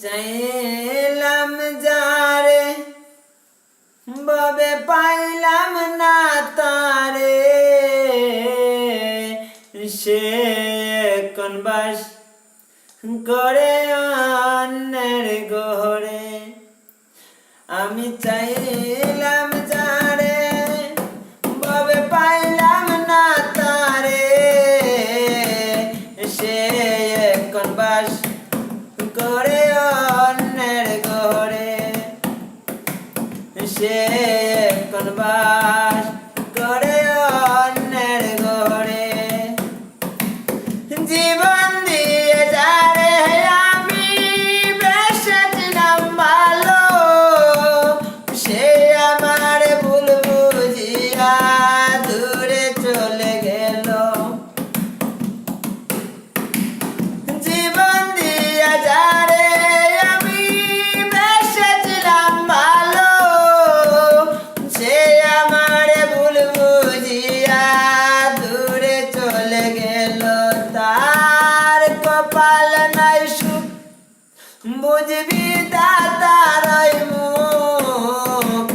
চাইলাম যারে ববে পাইলাম না তারে, সে কোন বাস করে অন্যের ঘরে। আমি চাইলাম যারে ববে পাইলাম না তারে, সে কোন বাস করে অন্যের ঘরে। সে কোন বাস করে অন্যের ঘরে। জীবন দিয়ে যারে আমি বেসেছিলাম ভালো, সে আমার ভুল বুঝিয়া দূরে চলে গেল। জীবন দিয়া যারে আমি বেসেছিলাম ভালো, সে আমার ভুল বুঝিয়া দূরে চলে গেল। তার কপাল নাই সুখ বুঝবি দাদার মুখ,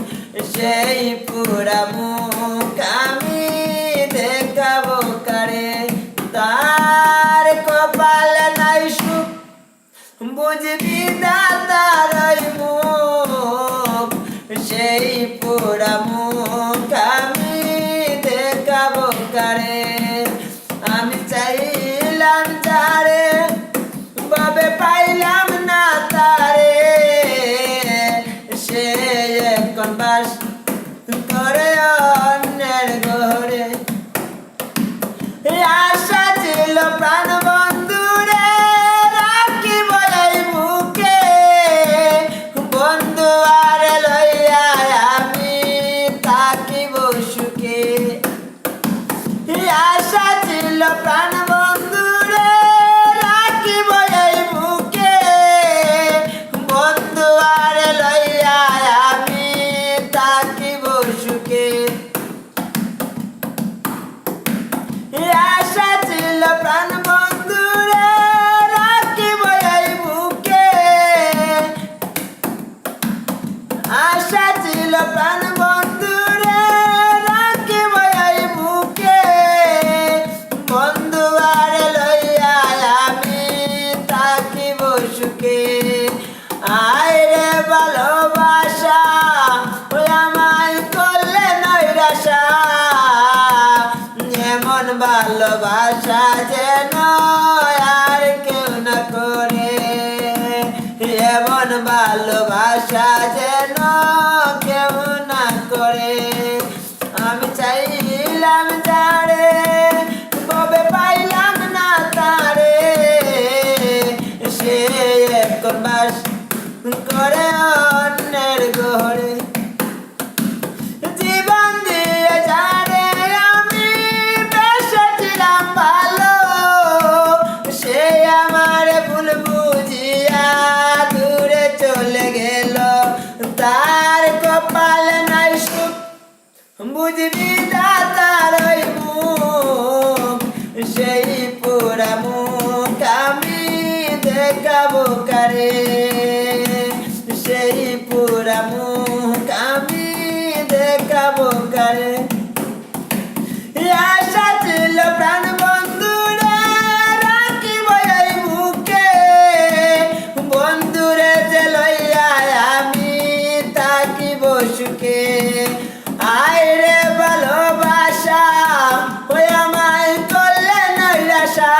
সেই পুরা মুখ আমি দেখাবো কারে। তার কপাল নাই সুখ বুঝবি দাদার মুখ, সেই পুরা মুখ আমি দেখাবো কারে। আমি চাইলাম যারে ববে পাইলাম না তারে, সে এখন বাস করে অন্যের ঘরে। আশা ছিল প্রাণ বন্ধুরে রাখিব এই বুকে, বন্ধু আর লইয়া আমি থাকিব সুখে। আশা ছিল প্রাণ বন্ধুরে রাখিব এই বুকে, বন্ধু আর লইয়া আমি থাকিব সুখে। আশা ছিল প্রাণ বন্ধুরে রাখিব এই বুকে, আশা ছিল প্রাণ বন্ধুরে রাখিব এই বুকে, বন্ধু আর লইয়া আমি থাকিব সুখে। আয় রে ভালোবাসা ওই আমায় করলে নৈরাশা, এমন ভালোবাসা যেন আর কেউ না করে, এমন ভালোবাসা যেন কেউ না করে। আমি চাইলাম যারে ববে পাইলাম না তারে, সে এখন বাস করে অন্যের ঘরে। জীবন দিয়ে যারে আমি বেসেছিলাম ভালো, সে আমার ভুল বুঝিয়া দূরে চলে গেল। তার কপাল নাই সুখ বুঝবি দাদার মুখ, সেই পুরা মুখ আমি দেখাবো কারে। সেই পুরা মুখ আমি দেখাবো কারে। আশা ছিল প্রাণ বন্ধুরে রাখিব এই বুকে, বন্ধুরে যে লইয়া আমি থাকিব সুখে। আয় রে ভালোবাসা ওই আমায় করলে নৈরাশা,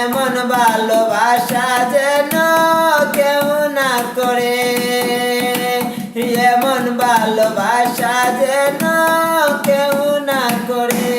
এমন ভালোবাসা যেন কেউ না করে, এমন ভালোবাসা যেন কেউ না করে।